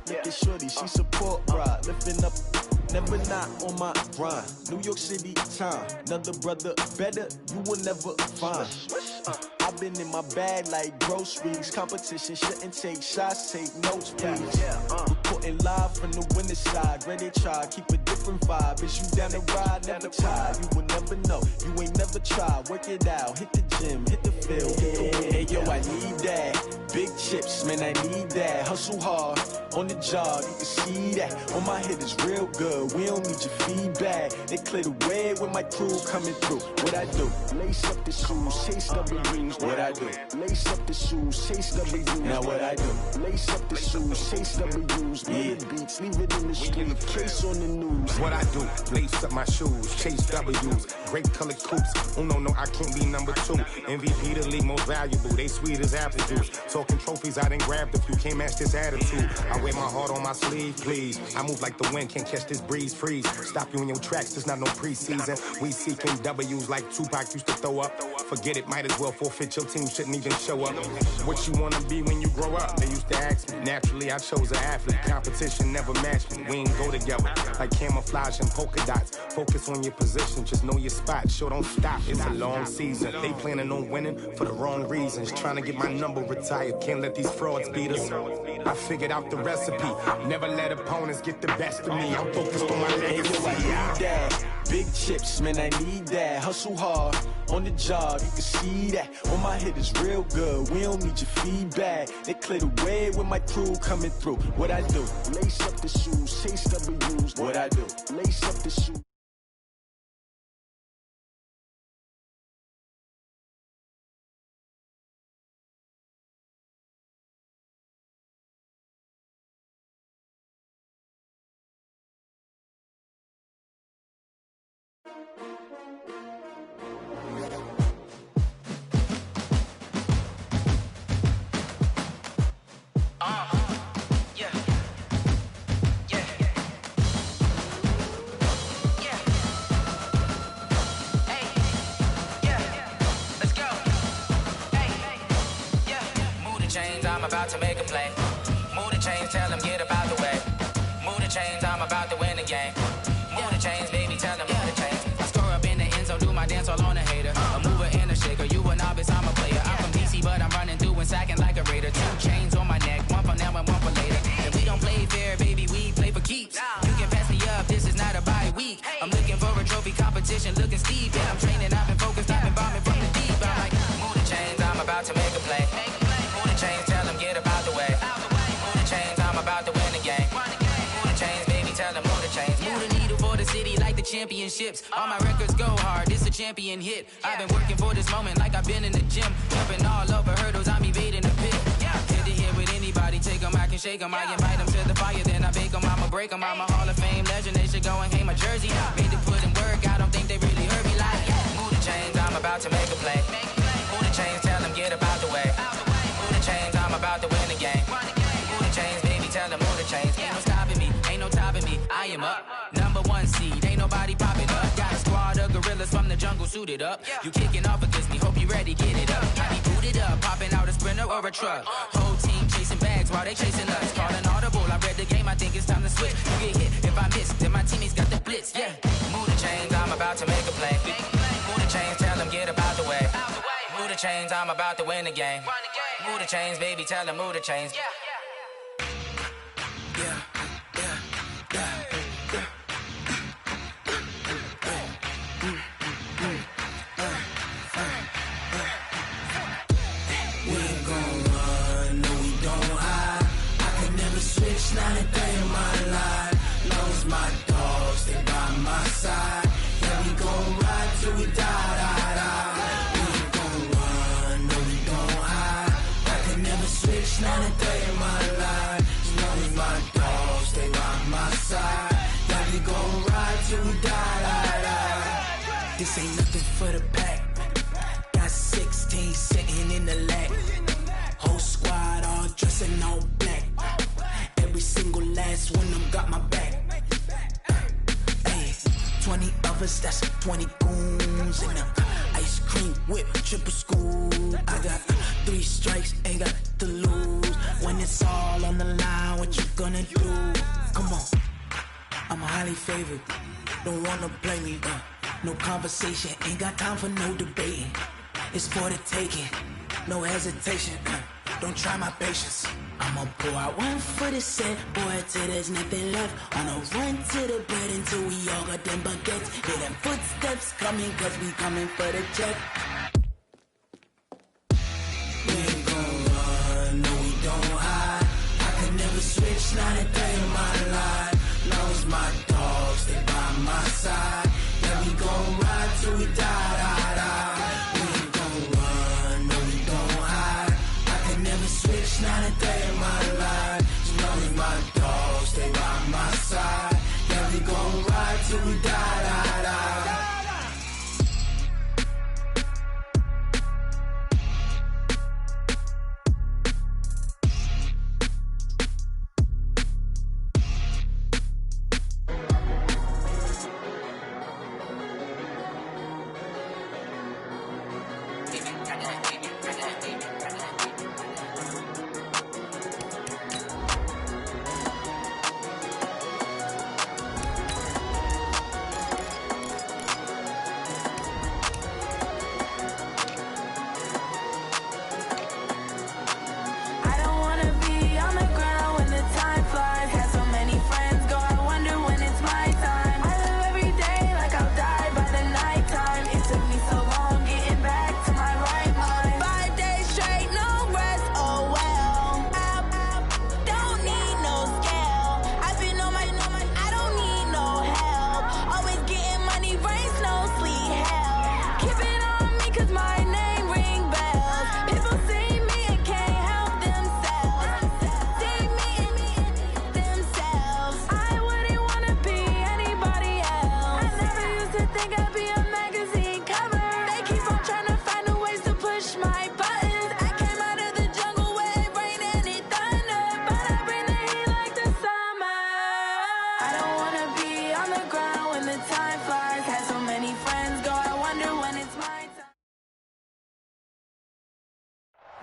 Look at shorty, she support ride, lifting up, never not on my grind. New York City time, another brother better, you will never find. I've been in my bag like groceries. Competition shouldn't take shots, take notes, please. Reporting live from the winter side. Ready to try, keep a different vibe. Is you down the ride, never tired. You will never know, you ain't never tried. Work it out, hit the gym, hit the field, hit the wind. Hey yo, I need that. Big chips, man, I need that. Hustle hard, on the job, you can see that. On my head is real good, we don't need your feedback. They clear the way with my crew coming through. What I do? Lace up the shoes, chase W's. What I do? Lace up the shoes, chase W's. Now what I do? Lace up the shoes, chase W's. Yeah. Beats, leave it in the street, case on the news. What I do? Lace up my shoes, chase W's. Great colored coops. Oh no, I can't be number 2. MVP the league most valuable. They sweet as apple juice. Talking trophies, I done grabbed a few. Can't match this attitude. I wear my heart on my sleeve, please. I move like the wind, can't catch this breeze, freeze. Stop you in your tracks, there's not no preseason. We seeking W's like Tupac used to throw up. Forget it, might as well forfeit. Your team shouldn't even show up. What you wanna be when you grow up? They used to ask me. Naturally, I chose an athlete. Competition never matched me. We ain't go together like camouflage and polka dots. Focus on your position, just know your spot. Sure, don't stop. It's a long season. They planning on winning for the wrong reasons. Trying to get my number retired. Can't let these frauds beat us. I figured out the recipe. Never let opponents get the best of me. I'm focused on my legacy. I need that. Big chips, man, I need that. Hustle hard, on the job, you can see that. On my head is real good, we don't need your feedback. They clear the way with my crew coming through. What I do? Lace up the shoes, chase W's. What I do? Lace up the shoes. I'm about to make a play. Move the chains, tell them get about the way. Move the chains, I'm about to win the game. Move the chains, baby, tell them move the chains. I score up in the end zone, do my dance all on a hater. A mover and a shaker, you a novice, I'm a player. I'm from DC, but I'm running through and sacking like a raider. 2 chains on my neck, one for now and one for later. And we don't play fair, baby, we play for keeps. You can pass me up, this is not a bye week. I'm looking for a trophy competition, looking steep. Yeah, I'm training, I've been focused, I've been bombing from the deep. I'm like, move the chains, I'm about to make a play. Move the chains, tell them get about the way. Move the chains, I'm about to win the game. Move the chains, baby, tell them move the chains. Move the needle for the city like the championships. All my records go hard, it's a champion hit. I've been working for this moment like I've been in the gym. Jumping all over hurdles, I'm evading the pit. Head to head with anybody, take them, I can shake them. I invite them to the fire, then I bake them, I'ma break them. I'm a Hall of Fame legend, they should go and hang my jersey. Made to put in work, I don't think they really heard me like, move the chains, I'm about to make a play. Move the chains, tell them get about the way. Move the chains, I'm about to win the game. Move the chains, baby, tell them move the chains. Ain't no stopping me, ain't no topping me, I am up. Number 1 seed, ain't nobody popping up. Got a squad of gorillas from the jungle suited up. You kicking off against me, hope you ready, get it up. I be booted up, popping out a sprinter or a truck. Whole team chasing bags while they chasing us. Calling audible, I read the game, I think it's time to switch. You get hit, if I miss, then my teammates got the blitz, yeah. Move the chains, I'm about to make a play. Move the chains, tell them get about the way. Move the chains, I'm about to win the game. Move the chains, baby, tell them move the chains. Not a day in my life. Knows my dogs, they by my side. Yeah, we gon' ride till we die. We ain't gon' run, no, we gon' hide. I can never switch, not a day in my life. Knows my dogs, they by my side. Yeah, we gon' ride till we die. This ain't nothing for the pack. Got 16 sitting in the lap. Whole squad all dressing all black. Every single last one of them got my back. Hey, 20 of us, that's 20 goons in a ice cream whip, triple scoop. I got 3 strikes, ain't got to lose. When it's all on the line, what you gonna do? Come on, I'm highly favored. Don't wanna blame me, no conversation, ain't got time for no debating. It's for the taking, no hesitation, don't try my patience. I'ma pour out 1 for the set, boy, till there's nothing left. On a run to the bed until we all got them baguettes. Hear them footsteps coming, cause we coming for the check. We ain't gon' run, no we don't hide. I could never switch, not a day in my life. Long as my dogs, they by my side. Yeah, we gon' ride till we die, die, die. We ain't gon' run, no we don't hide. I could never switch, not a day in my life. As long as my dogs, they by my side. Yeah, we gon' ride till we die, die, die.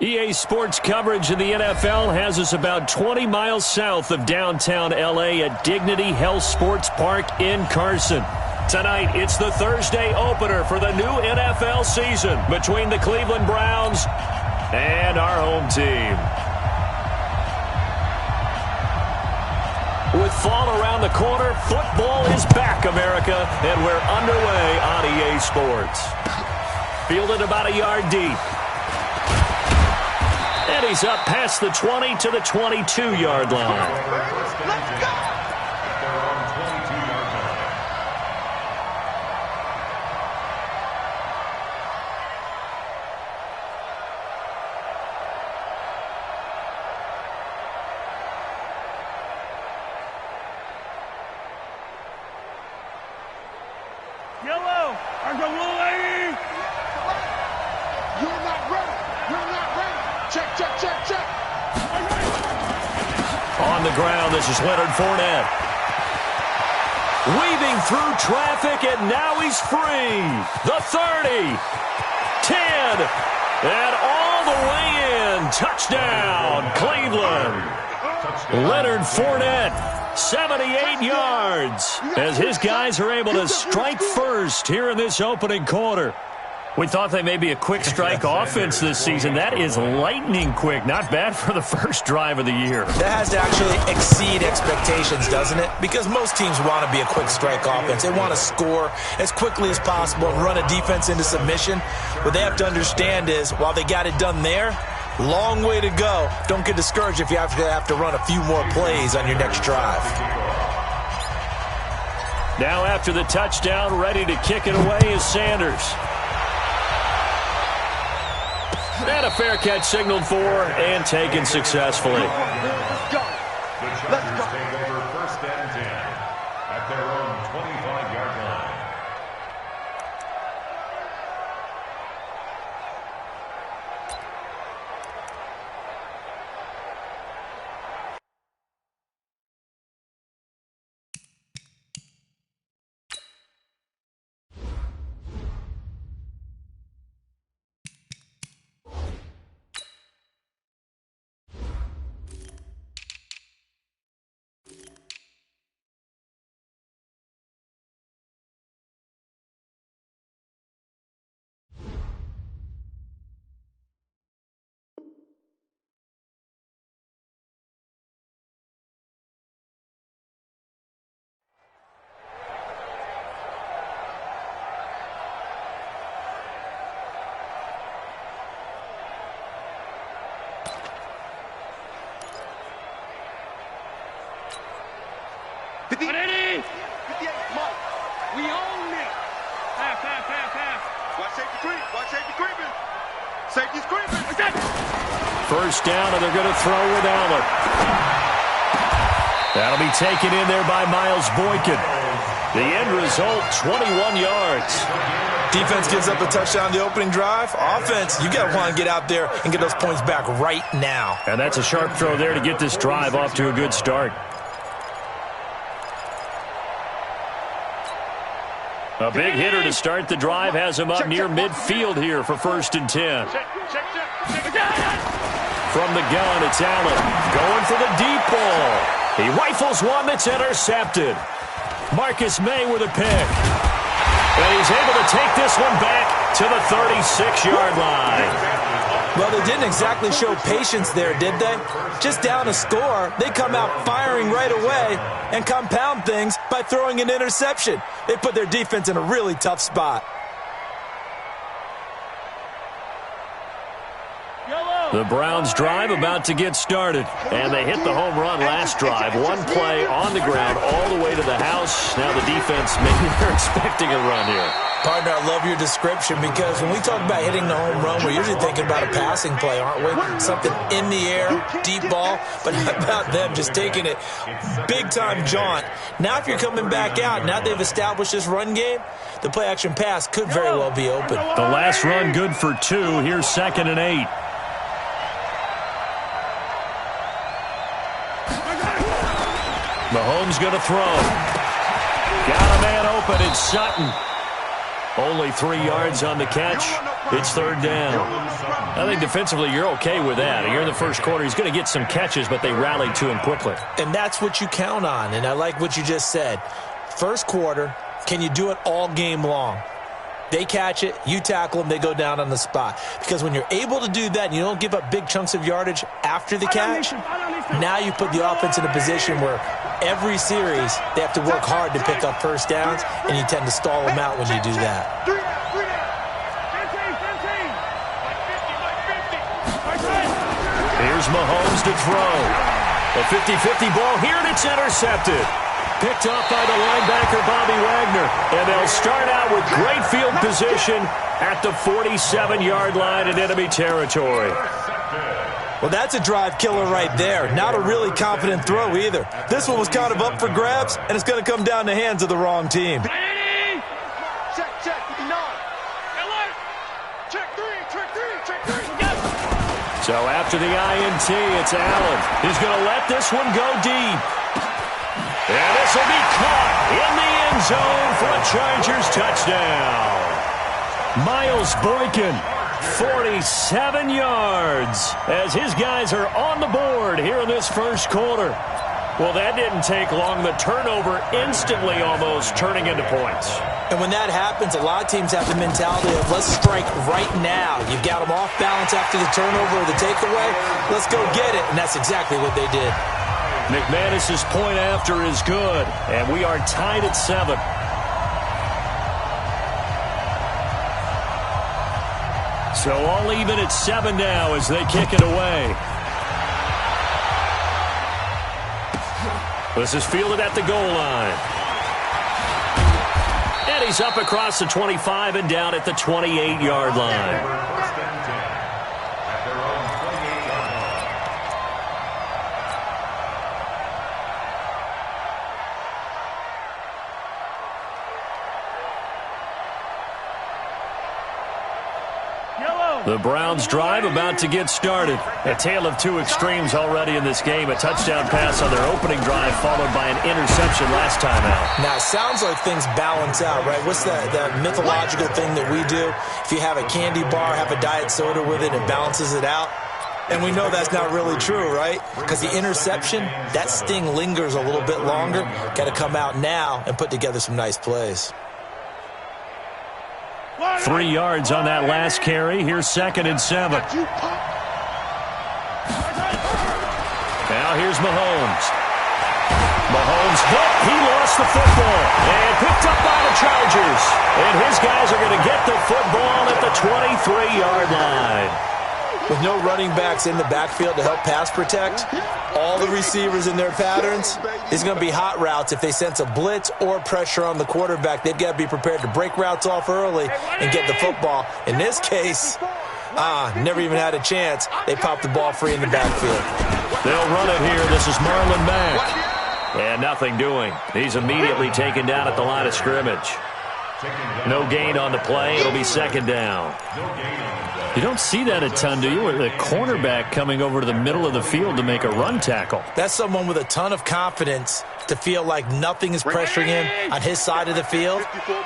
EA Sports coverage of the NFL has us about 20 miles south of downtown L.A. at Dignity Health Sports Park in Carson. Tonight, it's the Thursday opener for the new NFL season between the Cleveland Browns and our home team. With fall around the corner, football is back, America, and we're underway on EA Sports. Fielded about a yard deep. And he's up past the 20 to the 22-yard line. Let's go! Yellow, are you ready? You're not ready. You're not ready. Check, check, check, check. On the ground, this is Leonard Fournette. Weaving through traffic, and now he's free. The 30, 10, and all the way in. Touchdown, Cleveland. Leonard Fournette, 78 yards, as his guys are able to strike first here in this opening quarter. We thought they may be a quick strike offense this season. That is lightning quick. Not bad for the first drive of the year. That has to actually exceed expectations, doesn't it? Because most teams want to be a quick strike offense. They want to score as quickly as possible and run a defense into submission. What they have to understand is, while they got it done there, long way to go. Don't get discouraged if you have to run a few more plays on your next drive. Now after the touchdown, ready to kick it away is Sanders. And a fair catch signaled for and taken successfully. Let's go. Let's go. Take over first and 10 at their own 25-yard line. First down, and they're going to throw with Allen. That'll be taken in there by Miles Boykin. The end result, 21 yards. Defense gives up a touchdown the opening drive. Offense, you got to want to get out there and get those points back right now. And that's a sharp throw there to get this drive off to a good start. A big hitter to start the drive has him up near midfield here for 1st and 10. From the gun, it's Allen going for the deep ball. He rifles one that's intercepted. Marcus May with a pick. And he's able to take this one back to the 36-yard line. Well, they didn't exactly show patience there, did they? Just down a score, they come out firing right away and compound things by throwing an interception. They put their defense in a really tough spot. The Browns drive about to get started, and they hit the home run last drive. One play on the ground all the way to the house. Now the defense, maybe they're expecting a run here. Partner, I love your description because when we talk about hitting the home run, we're usually thinking about a passing play, aren't we? Something in the air, deep ball, but how about them just taking it big-time jaunt. Now if you're coming back out, now they've established this run game, the play-action pass could very well be open. The last run good for 2. Here's 2nd and 8. Mahomes going to throw. Got a man open. It's Sutton. Only 3 yards on the catch. It's 3rd down. I think defensively you're okay with that. Here in the first quarter, he's going to get some catches, but they rallied to him quickly. And that's what you count on, and I like what you just said. First quarter, can you do it all game long? They catch it, you tackle them, they go down on the spot. Because when you're able to do that and you don't give up big chunks of yardage after the catch, now you put the offense in a position where every series they have to work hard to pick up first downs, and you tend to stall them out when you do that. Here's Mahomes to throw. A 50-50 ball here, and it's intercepted. Picked up by the linebacker, Bobby Wagner. And they'll start out with great field position at the 47-yard line in enemy territory. Well, that's a drive killer right there. Not a really confident throw either. This one was kind of up for grabs, and it's going to come down the hands of the wrong team. Check, 9. Check 3. So after the INT, it's Allen. He's going to let this one go deep. And this will be caught in the end zone for a Chargers touchdown. Miles Boykin, 47 yards, as his guys are on the board here in this first quarter. Well, that didn't take long. The turnover instantly almost turning into points. And when that happens, a lot of teams have the mentality of let's strike right now. You've got them off balance after the turnover or the takeaway. Let's go get it. And that's exactly what they did. McManus's point after is good, and we are tied at 7. So all even at 7 now as they kick it away. This is fielded at the goal line. And he's up across the 25 and down at the 28-yard line. The Browns drive about to get started. A tale of two extremes already in this game. A touchdown pass on their opening drive followed by an interception last time out. Now, it sounds like things balance out, right? What's that mythological thing that we do? If you have a candy bar, have a diet soda with it, it balances it out. And we know that's not really true, right? Because the interception, that sting lingers a little bit longer. Got to come out now and put together some nice plays. 3 yards on that last carry. Here's 2nd and 7. Now here's Mahomes. Mahomes, he lost the football and picked up by the Chargers. And his guys are going to get the football at the 23-yard line. With no running backs in the backfield to help pass protect, all the receivers in their patterns, it's going to be hot routes. If they sense a blitz or pressure on the quarterback, they've got to be prepared to break routes off early and get the football. In this case, Never even had a chance. They popped the ball free in the backfield. They'll run it here. This is Marlon Mack. And nothing doing. He's immediately taken down at the line of scrimmage. No gain on the play. It'll be second down. You don't see that a ton, do you? With a cornerback coming over to the middle of the field to make a run tackle. That's someone with a ton of confidence to feel like nothing is pressuring him on his side of the field.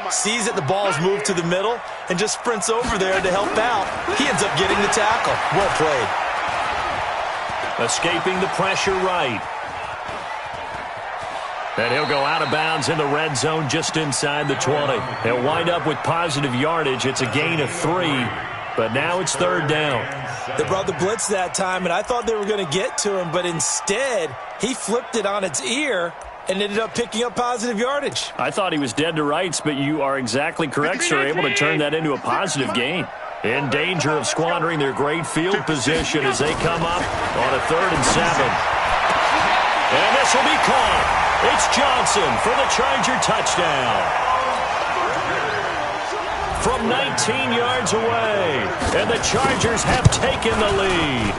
Sees that the ball's moved to the middle and just sprints over there to help out. He ends up getting the tackle. Well played. Escaping the pressure right. And he'll go out of bounds in the red zone just inside the 20. He'll wind up with positive yardage. It's a gain of 3, but now it's third down. They brought the blitz that time, and I thought they were going to get to him, but instead he flipped it on its ear and ended up picking up positive yardage. I thought he was dead to rights, but you are exactly correct, sir. Able to turn that into a positive gain. In danger of squandering their great field position as they come up on a 3rd and 7. And this will be caught. It's Johnson for the Charger touchdown. From 19 yards away, and the Chargers have taken the lead.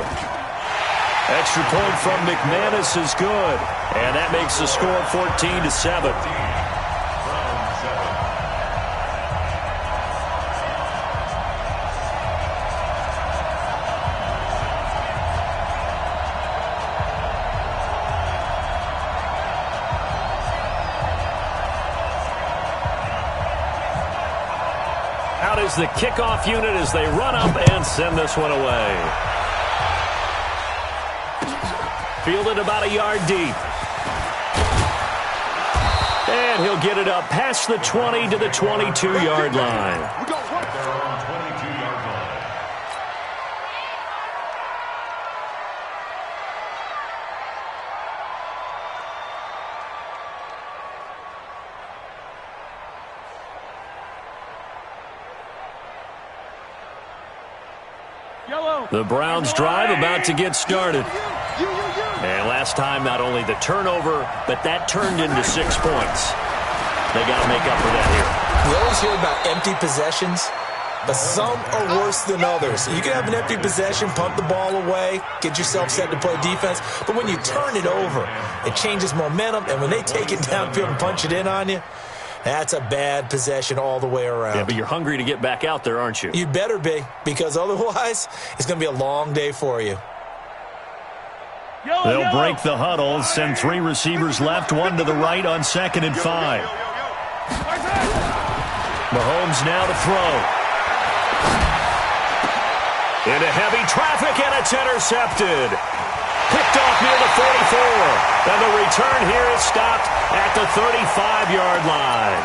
Extra point from McManus is good, and that makes the score 14-7. Out is the kickoff unit as they run up and send this one away. Fielded about a yard deep. And he'll get it up past the 20 to the 22-yard line. The Browns drive about to get started. And last time, not only the turnover, but that turned into 6 points. They got to make up for that here. We always hear about empty possessions, but some are worse than others. You can have an empty possession, punt the ball away, get yourself set to play defense, but when you turn it over, it changes momentum, and when they take it downfield and punch it in on you, that's a bad possession all the way around. Yeah, but you're hungry to get back out there, aren't you? You better be, because otherwise it's going to be a long day for you. They'll break the huddle, send 3 receivers left, 1 to the right on 2nd and 5. Mahomes now to throw. Into heavy traffic, and it's intercepted. Picked off near the 44. And the return here is stopped at the 35-yard line.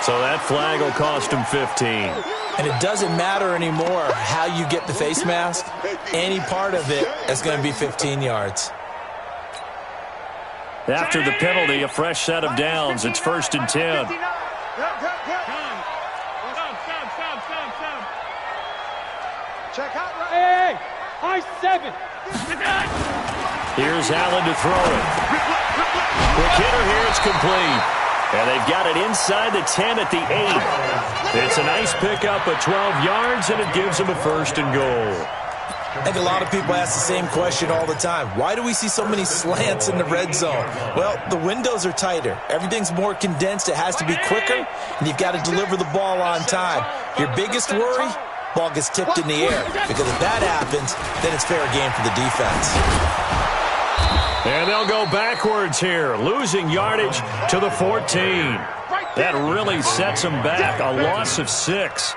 So that flag will cost him 15. And it doesn't matter anymore how you get the face mask. Any part of it is going to be 15 yards. After the penalty, a fresh set of downs. It's 1st and 10. Check out. Hey, high 7. Here's Allen to throw it. Quick hitter here, it's complete. And they've got it inside the 10 at the 8. It's a nice pickup of 12 yards, and it gives them a 1st and goal. I think a lot of people ask the same question all the time. Why do we see so many slants in the red zone? Well, the windows are tighter. Everything's more condensed. It has to be quicker, and you've got to deliver the ball on time. Your biggest worry? Ball gets tipped in the air, because if that happens, then it's fair game for the defense. And they'll go backwards here, losing yardage to the 14. That really sets them back, a loss of 6.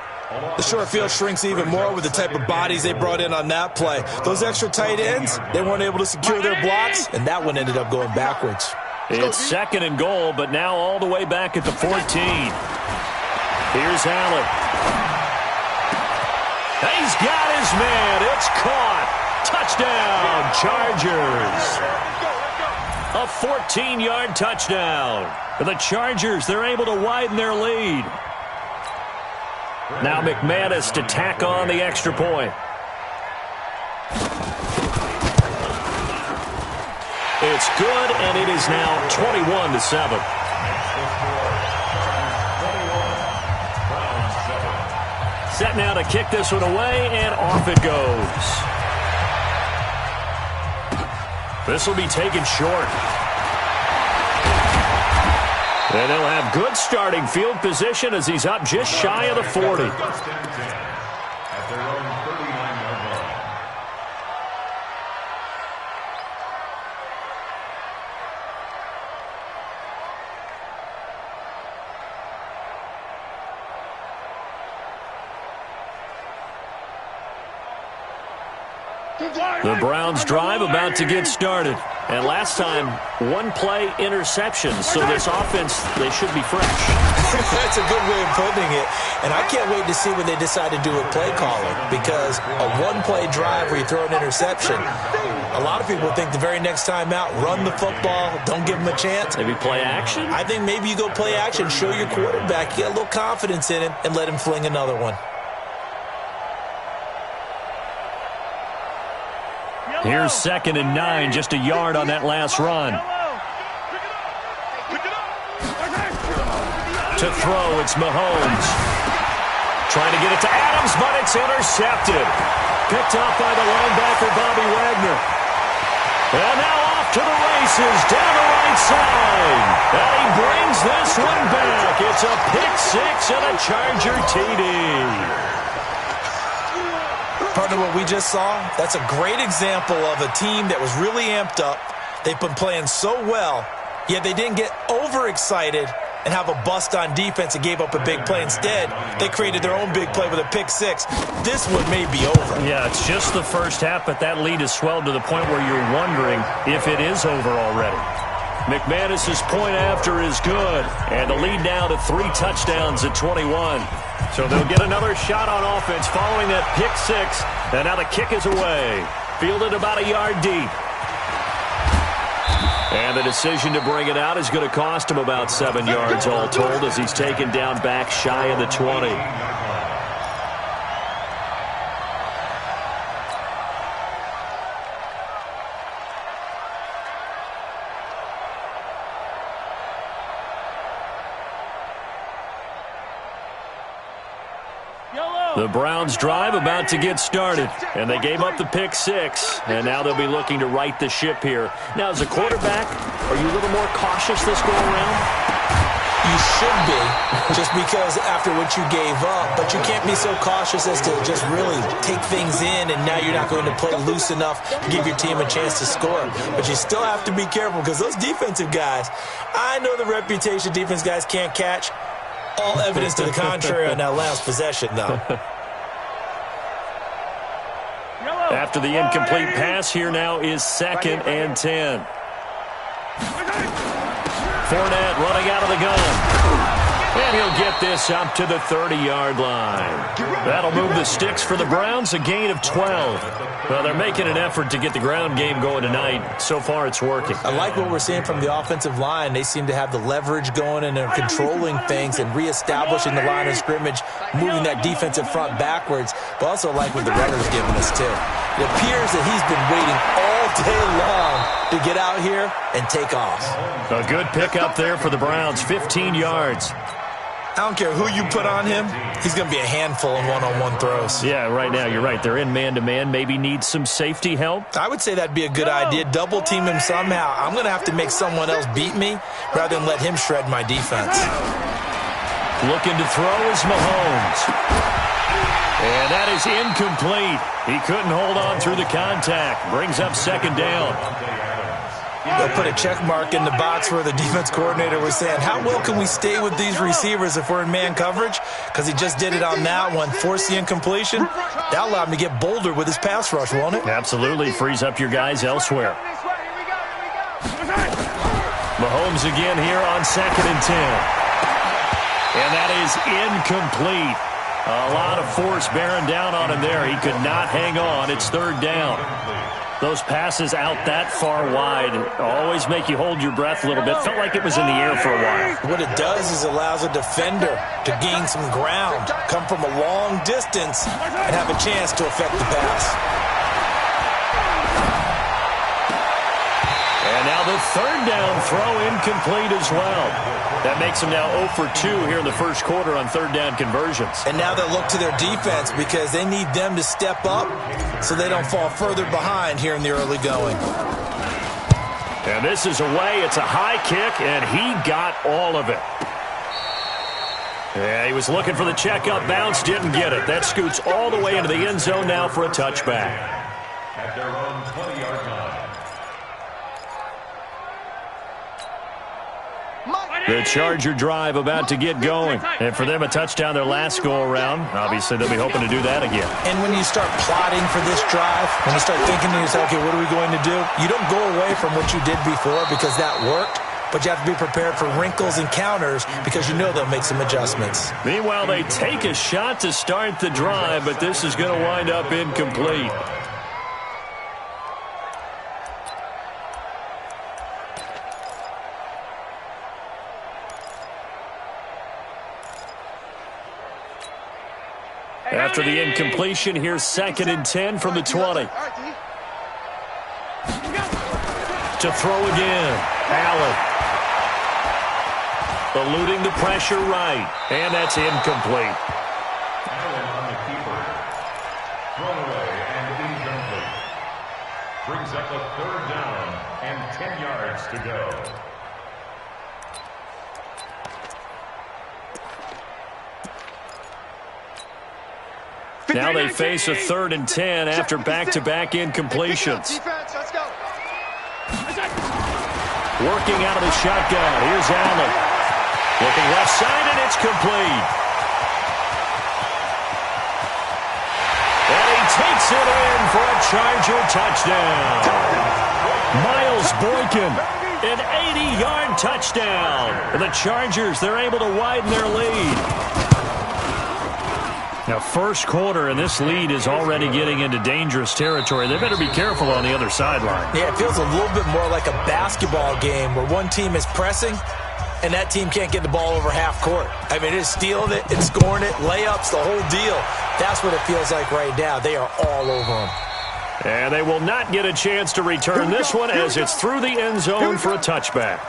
The short field shrinks even more with the type of bodies they brought in on that play. Those extra tight ends, they weren't able to secure their blocks, and that one ended up going backwards. It's 2nd and goal, but now all the way back at the 14. Here's Allen. He's got his man. It's caught. Touchdown, Chargers. A 14-yard touchdown. For the Chargers, they're able to widen their lead. Now McManus to tack on the extra point. It's good, and it is now 21-7. Set now to kick this one away, and off it goes. This will be taken short. And they'll have good starting field position as he's up just shy of the 40. At their own 39-yard line. The Browns drive about to get started. And last time, one-play interception. So this offense, they should be fresh. That's a good way of putting it. And I can't wait to see what they decide to do with play calling. Because a one-play drive where you throw an interception, a lot of people think the very next time out, run the football, don't give them a chance. Maybe play action? I think maybe you go play action, show your quarterback, get a little confidence in him, and let him fling another one. Here's 2nd and 9, just a yard on that last run. To throw, it's Mahomes. Trying to get it to Adams, but it's intercepted. Picked up by the linebacker, Bobby Wagner. And now off to the races, down the right side. And he brings this one back. It's a pick six and a Charger TD. Partner, what we just saw, that's a great example of a team that was really amped up. They've been playing so well, yet they didn't get overexcited and have a bust on defense and gave up a big play. Instead, they created their own big play with a pick six. This one may be over. Yeah, it's just the first half, but that lead has swelled to the point where you're wondering if it is over already. McManus's point after is good, and the lead now to 3 touchdowns at 21. So they'll get another shot on offense following that pick six, and now the kick is away. Fielded about a yard deep. And the decision to bring it out is going to cost him about 7 yards all told as he's taken down back shy of the 20. The Browns drive about to get started, and they gave up the pick six, and now they'll be looking to right the ship here. Now, as a quarterback, are you a little more cautious this go around? You should be, just because after what you gave up, but you can't be so cautious as to just really take things in, and now you're not going to play loose enough to give your team a chance to score. But you still have to be careful, because those defensive guys, I know the reputation defense guys can't catch. All evidence to the contrary on that last possession, though. After the incomplete pass, here now is 2nd and 10. Fournette running out of the gun. And he'll get this up to the 30-yard line. That'll move the sticks for the Browns, a gain of 12. Well, they're making an effort to get the ground game going tonight. So far, it's working. I like what we're seeing from the offensive line. They seem to have the leverage going, and they're controlling things and reestablishing the line of scrimmage, moving that defensive front backwards. But also like what the runner's giving us, too. It appears that he's been waiting all day long to get out here and take off. A good pickup there for the Browns, 15 yards. I don't care who you put on him, he's going to be a handful in one-on-one throws. Yeah, right now, you're right. They're in man-to-man, maybe need some safety help. I would say that'd be a good idea. Double-team him somehow. I'm going to have to make someone else beat me rather than let him shred my defense. Looking to throw is Mahomes. And that is incomplete. He couldn't hold on through the contact. Brings up 2nd down. They'll put a check mark in the box where the defense coordinator was saying, how well can we stay with these receivers if we're in man coverage? Because he just did it on that one, forced the incompletion. That allowed him to get bolder with his pass rush, won't it? Absolutely. Frees up your guys elsewhere. Mahomes again here on 2nd and 10. And that is incomplete. A lot of force bearing down on him there. He could not hang on. It's 3rd down. Those passes out that far wide always make you hold your breath a little bit. Felt like it was in the air for a while. What it does is allows a defender to gain some ground, come from a long distance, and have a chance to affect the pass. And now the the third down throw incomplete as well. That makes them now 0 for 2 here in the first quarter on third down conversions. And now they'll look to their defense because they need them to step up so they don't fall further behind here in the early going. And this is away. It's a high kick, and he got all of it. Yeah, he was looking for the check-up bounce, didn't get it. That scoots all the way into the end zone now for a touchback. At their own 20-yard line. The Charger drive about to get going. And for them, a touchdown their last go-around. Obviously, they'll be hoping to do that again. And when you start plotting for this drive, when you start thinking to yourself, okay, what are we going to do? You don't go away from what you did before because that worked. But you have to be prepared for wrinkles and counters because you know they'll make some adjustments. Meanwhile, they take a shot to start the drive, but this is going to wind up incomplete. After the incompletion, here's 2nd and 10 from the 20. To throw again, Allen. Eluding the pressure right, and that's incomplete. Allen on the keeper. Thrown away and incomplete. Brings up a third down and 10 yards to go. Now they face a 3rd and 10 after back-to-back incompletions. Working out of the shotgun. Here's Allen. Looking left side, and it's complete. And he takes it in for a Charger touchdown. Miles Boykin, an 80-yard touchdown. And the Chargers, they're able to widen their lead. Now, first quarter, and this lead is already getting into dangerous territory. They better be careful on the other sideline. Yeah, it feels a little bit more like a basketball game where one team is pressing and that team can't get the ball over half court. I mean, it's stealing it, it's scoring it, layups, the whole deal. That's what it feels like right now. They are all over them. And they will not get a chance to return this one as it's through the end zone for a touchback.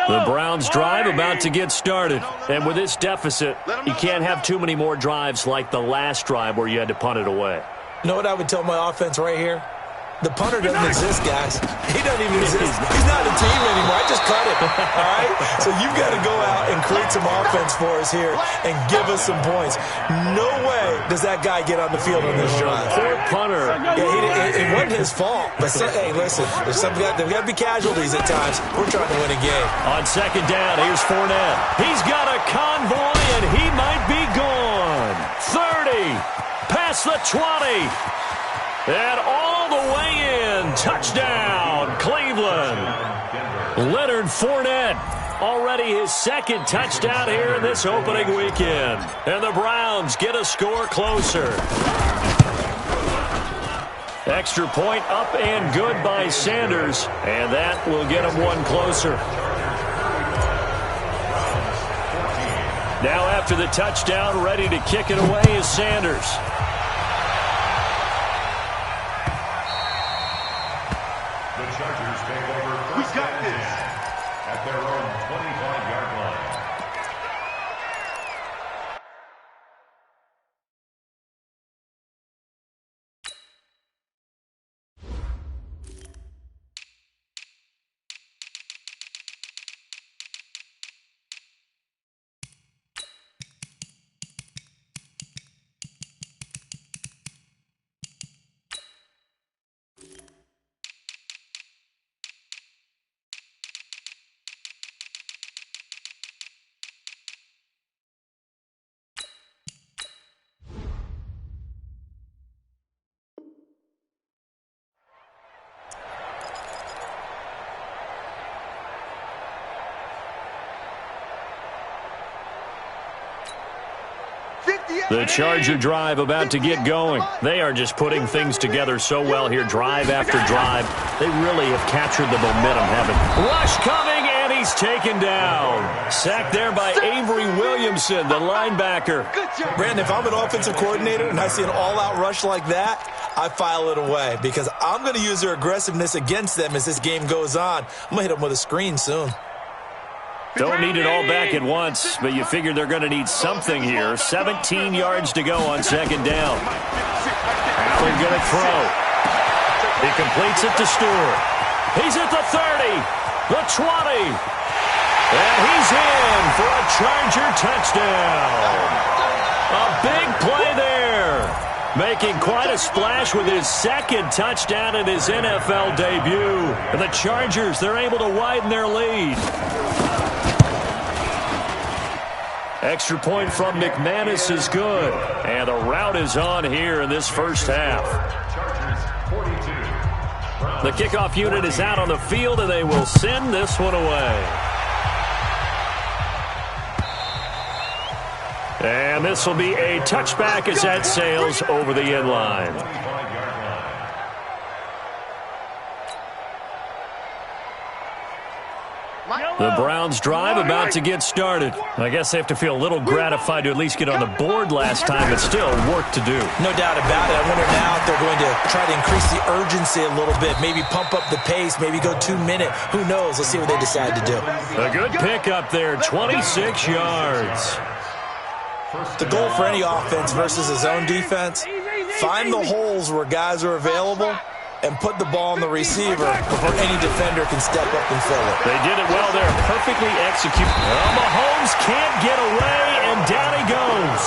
The Browns drive about to get started. And with this deficit, you can't have too many more drives like the last drive where you had to punt it away. You know what I would tell my offense right here? The punter doesn't exist, guys. He doesn't even exist. He's not a team anymore. I just cut him, all right? So you've got to go out and create some offense for us here and give us some points. No way does that guy get on the field on this drive. Poor punter. Yeah, it wasn't his fault. But, hey, listen, there's got to be casualties at times. We're trying to win a game. On 2nd down, here's Fournette. He's got a convoy, and he might be gone. 30, past the 20. And all the way in. Touchdown, Cleveland. Leonard Fournette, already his 2nd touchdown here in this opening weekend. And the Browns get a score closer. Extra point up and good by Sanders. And that will get him one closer. Now after the touchdown, ready to kick it away is Sanders. At their own 25-yard line. The Charger drive about to get going. They are just putting things together so well here, drive after drive. They really have captured the momentum, haven't they? Rush coming, and he's taken down. Sacked there by Avery Williamson, the linebacker. Brandon, if I'm an offensive coordinator and I see an all-out rush like that, I file it away because I'm going to use their aggressiveness against them as this game goes on. I'm going to hit them with a screen soon. Don't need it all back at once, but you figure they're going to need something here. 17 yards to go on second down. Allen going to throw. He completes it to Stewart. He's at the 30, the 20, and he's in for a Charger touchdown. A big play there. Making quite a splash with his second touchdown in his NFL debut. And the Chargers, they're able to widen their lead. Extra point from McManus is good. And the route is on here in this first half. The kickoff unit is out on the field, and they will send this one away. And this will be a touchback as that sails over the end line. The Browns drive about to get started. I guess they have to feel a little gratified to at least get on the board last time, but still work to do. No doubt about it. I wonder now if they're going to try to increase the urgency a little bit, maybe pump up the pace, maybe go 2 minute. Who knows? Let's see what they decide to do. A good pickup there, 26 yards. The goal for any offense versus a zone defense, find the holes where guys are available and put the ball on the receiver before any defender can step up and fill it. They did it well there, perfectly executed. Well, Mahomes can't get away, and down he goes.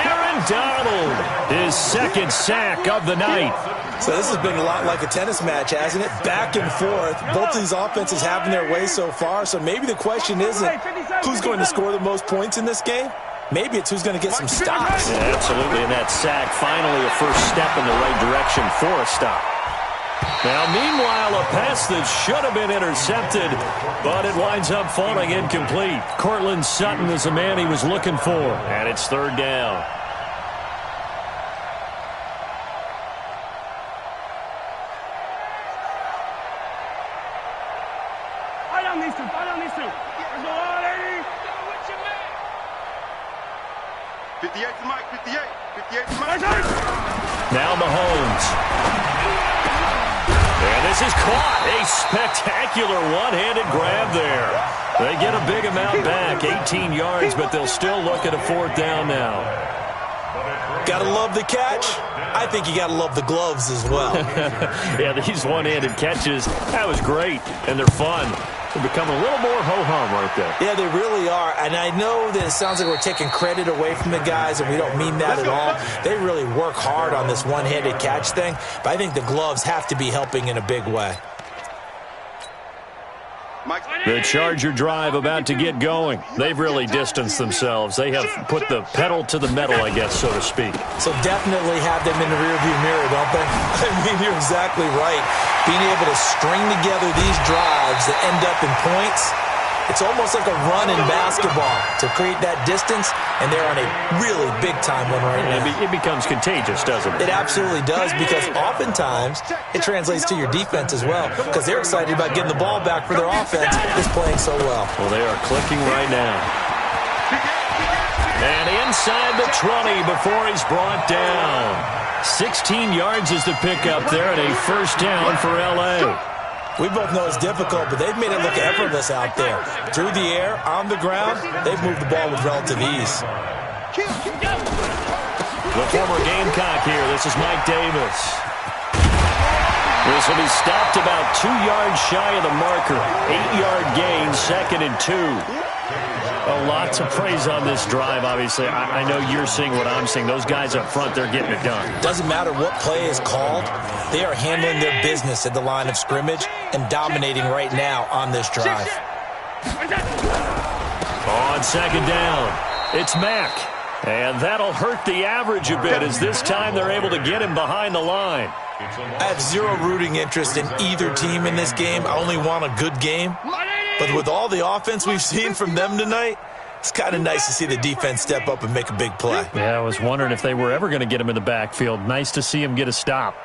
Aaron Donald, his second sack of the night. So this has been a lot like a tennis match, hasn't it? Back and forth. Both of these offenses having their way so far, so maybe the question isn't who's going to score the most points in this game. Maybe it's who's going to get some stops. Yeah, absolutely, and that sack finally a first step in the right direction for a stop. Now, meanwhile, a pass that should have been intercepted, but it winds up falling incomplete. Cortland Sutton is the man he was looking for, and it's third down. I don't need to. Let's go on, lady. 58 to Mike, 58 to Mike. Now Mahomes. And this is caught. A spectacular one-handed grab there. They get a big amount back, 18 yards, but they'll still look at a fourth down now. Gotta love the catch. I think you gotta love the gloves as well. Yeah, these one-handed catches, that was great, and they're fun. They're becoming a little more ho-hum right there. Yeah, they really are. And I know that it sounds like we're taking credit away from the guys, and we don't mean that at all. They really work hard on this one-handed catch thing, but I think the gloves have to be helping in a big way. The Charger drive about to get going. They've really distanced themselves. They have put the pedal to the metal, I guess, so to speak. So definitely have them in the rearview mirror, don't they? I mean, you're exactly right. Being able to string together these drives that end up in points, it's almost like a run in basketball to create that distance, and they're on a really big-time one right now. It becomes contagious, doesn't it? It absolutely does, because oftentimes it translates to your defense as well, because they're excited about getting the ball back for their offense that's playing so well. Well, they are clicking right now. And inside the 20 before he's brought down. 16 yards is the pickup there, and a first down for L.A. We both know it's difficult, but they've made it look effortless out there. Through the air, on the ground, they've moved the ball with relative ease. The former Gamecock here. This is Mike Davis. This will be stopped about 2 yards shy of the marker. 8-yard gain, 2nd and 2. A lot to praise on this drive, obviously. I know you're seeing what I'm seeing. Those guys up front, they're getting it done. Doesn't matter what play is called. They are handling their business at the line of scrimmage and dominating right now on this drive. On second down, it's Mack. And that'll hurt the average a bit as this time they're able to get him behind the line. I have zero rooting interest in either team in this game. I only want a good game. But with all the offense we've seen from them tonight, it's kind of nice to see the defense step up and make a big play. Yeah, I was wondering if they were ever going to get him in the backfield. Nice to see him get a stop.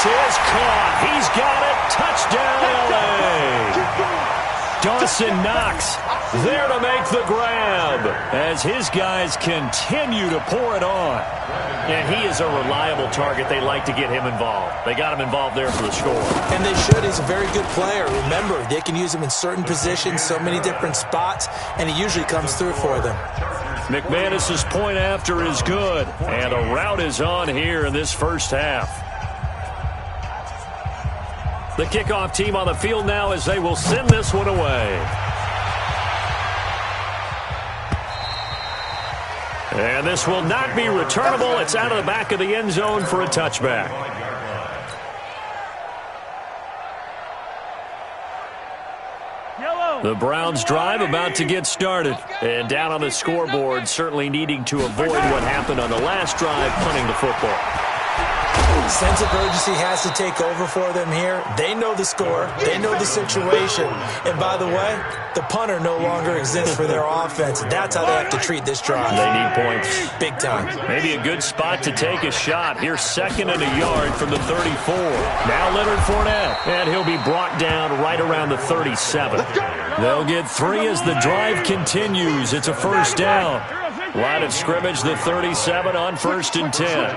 is caught. He's got it. Touchdown, L.A. Dawson Knox there to make the grab as his guys continue to pour it on. And he is a reliable target. They like to get him involved. They got him involved there for the score. And they should. He's a very good player. Remember, they can use him in certain positions, so many different spots, and he usually comes through for them. McManus's point after is good, and a rout is on here in this first half. The kickoff team on the field now as they will send this one away. And this will not be returnable. It's out of the back of the end zone for a touchback. The Browns drive about to get started. And down on the scoreboard, certainly needing to avoid what happened on the last drive, punting the football. Sense of urgency has to take over for them here. They know the score. They know the situation. And by the way, the punter no longer exists for their offense. That's how they have to treat this drive. They need points. Big time. Maybe a good spot to take a shot. Here's 2nd and a yard from the 34. Now Leonard Fournette. And he'll be brought down right around the 37. They'll get 3 as the drive continues. It's a first down. Line of scrimmage, the 37 on 1st and 10.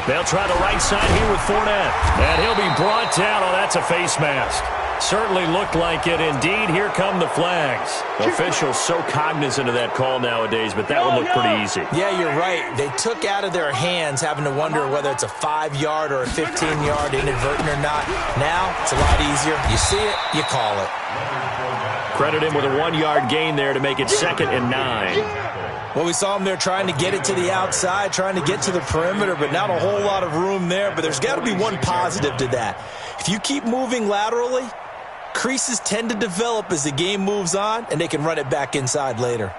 They'll try the right side here with Fournette. And he'll be brought down. Oh, that's a face mask. Certainly looked like it. Indeed, here come the flags. Officials so cognizant of that call nowadays, but that one looked pretty easy. Yeah, you're right. They took out of their hands having to wonder whether it's a 5-yard or a 15-yard inadvertent or not. Now, it's a lot easier. You see it, you call it. Credit him with a 1-yard gain there to make it 2nd and 9. Well, we saw him there trying to get it to the outside, trying to get to the perimeter, but not a whole lot of room there. But there's got to be one positive to that. If you keep moving laterally, creases tend to develop as the game moves on, and they can run it back inside later.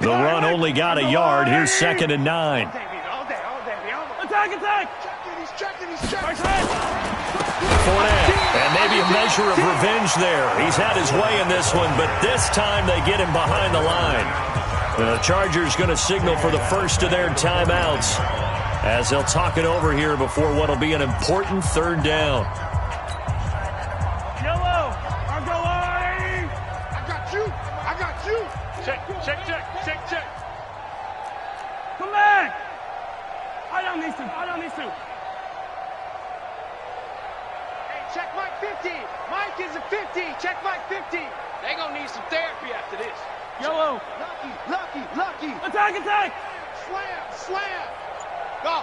The run only got a yard. Here's 2nd and 9. Attack! He's checking. Fournette, and maybe a measure of revenge there. He's had his way in this one, but this time they get him behind the line. The Chargers going to signal for the first of their timeouts as they'll talk it over here before what will be an important 3rd down. Yellow, I'll go on. I got you. Check. Come back. I don't need to. Check Mike 50. Mike is a 50. Check Mike 50. They gonna need some therapy after this. Yellow. Lucky. Attack. Slam. Go.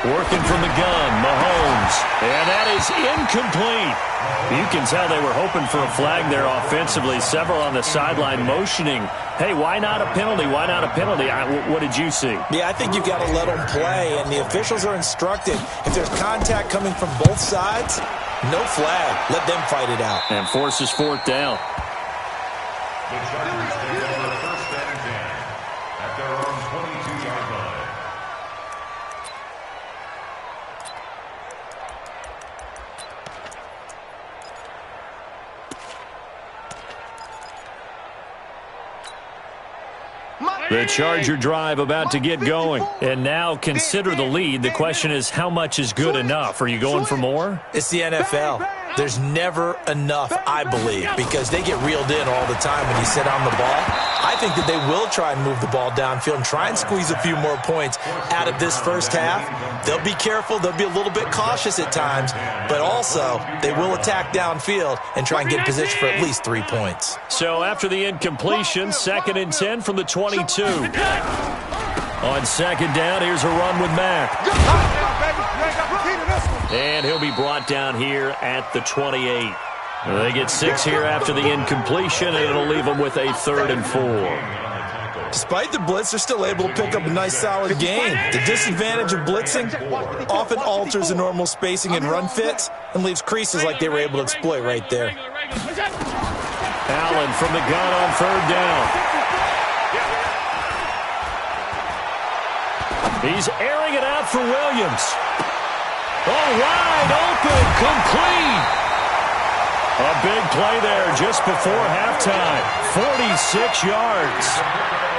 Working from the gun, Mahomes. And that is incomplete. You can tell they were hoping for a flag there offensively. Several on the sideline motioning, hey, why not a penalty? What did you see? Yeah, I think you've got to let them play, and the officials are instructed. If there's contact coming from both sides, no flag. Let them fight it out. And forces 4th down. The Chargers take over 1st and 10 at their own 22-yard line. The Charger drive about to get going. And now consider the lead. The question is, how much is good enough? Are you going for more? It's the NFL. There's never enough, I believe, because they get reeled in all the time when you sit on the ball. I think that they will try and move the ball downfield and try and squeeze a few more points out of this first half. They'll be careful. They'll be a little bit cautious at times, but also they will attack downfield and try and get in position for at least 3 points. So after the incompletion, 2nd and 10 from the 22. On 2nd down, here's a run with Mack. And he'll be brought down here at the 28. They get 6 here after the incompletion, and it'll leave them with a 3rd and 4. Despite the blitz, they're still able to pick up a nice, solid gain. The disadvantage of blitzing often alters the normal spacing and run fits and leaves creases like they were able to exploit right there. Allen from the gun on 3rd down. He's airing it out for Williams. Oh, wide open, complete. A big play there just before halftime. 46 yards.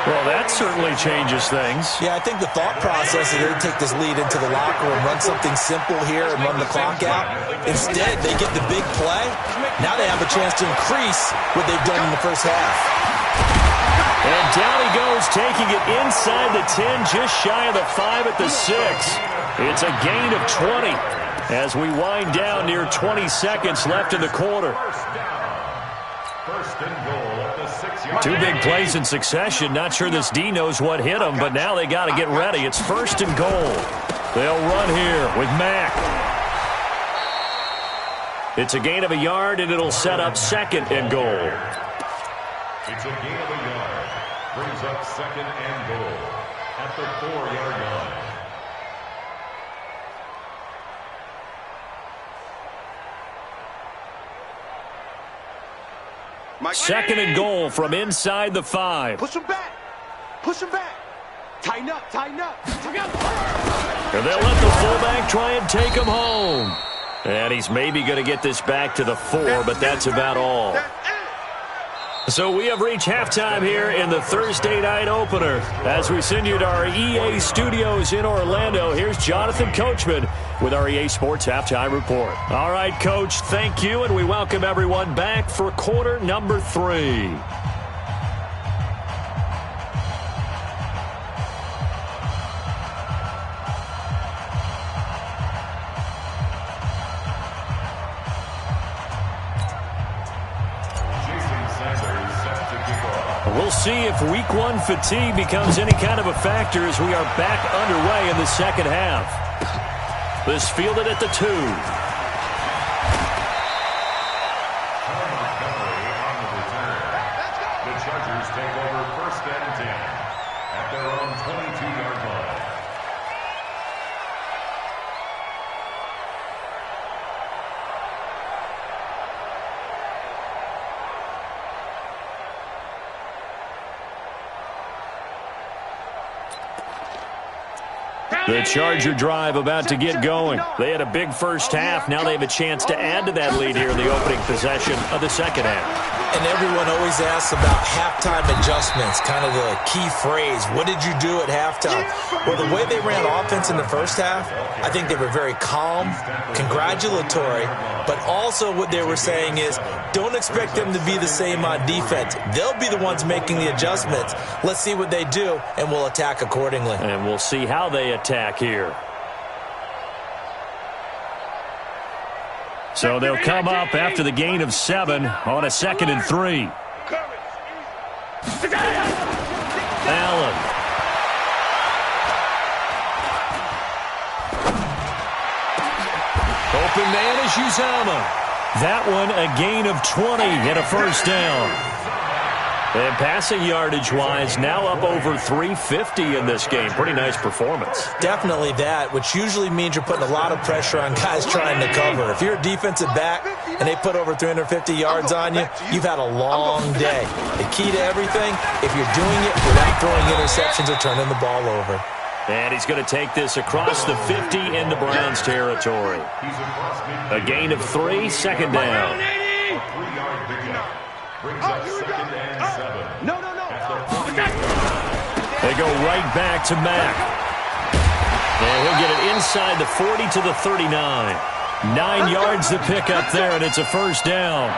Well, that certainly changes things. Yeah, I think the thought process is they take this lead into the locker room, run something simple here and run the clock out. Instead, they get the big play. Now they have a chance to increase what they've done in the first half. And down he goes, taking it inside the 10, just shy of the 5 at the 6. It's a gain of 20 as we wind down near 20 seconds left in the quarter. First and goal at the 6-yard. Two big plays in succession. Not sure this D knows what hit him, but now they got to get ready. It's first and goal. They'll run here with Mack. It's a gain of a yard, and it'll set up second and goal. It's a gain of a yard. Brings up second and goal at the 4-yard line. Second and goal from inside the 5. Push him back. Push him back. Tighten up, tighten up. And they'll let the fullback try and take him home. And he's maybe going to get this back to the 4, but that's about all. So we have reached halftime here in the Thursday night opener. As we send you to our EA studios in Orlando, here's Jonathan Coachman with our EA Sports Halftime Report. All right, Coach, thank you, and we welcome everyone back for quarter number 3. We'll see if week 1 fatigue becomes any kind of a factor as we are back underway in the second half. This fielded at the 2. The Chargers take over first and 10 at their own 22-yard line. The Charger drive about to get going. They had a big first half. Now they have a chance to add to that lead here in the opening possession of the second half. And everyone always asks about halftime adjustments, kind of the key phrase. What did you do at halftime? Well, the way they ran offense in the first half, I think they were very calm, congratulatory, but also what they were saying is don't expect them to be the same on defense. They'll be the ones making the adjustments. Let's see what they do, and we'll attack accordingly. And we'll see how they attack here. So they'll come up after the gain of 7 on a second and 3. Allen. Open man is Uzama. That one a gain of 20 and a first down. And passing yardage-wise, now up over 350 in this game. Pretty nice performance. Definitely that, which usually means you're putting a lot of pressure on guys trying to cover. If you're a defensive back and they put over 350 yards on you, you've had a long day. The key to everything, if you're doing it without throwing interceptions or turning the ball over. And he's going to take this across the 50 into Browns territory. A gain of 3, second down. A 3-yard pickup. Brings up second and 7. No. They go right back to Mack. And he'll get it inside the 40 to the 39. 9 yards to pick up there, and it's a first down.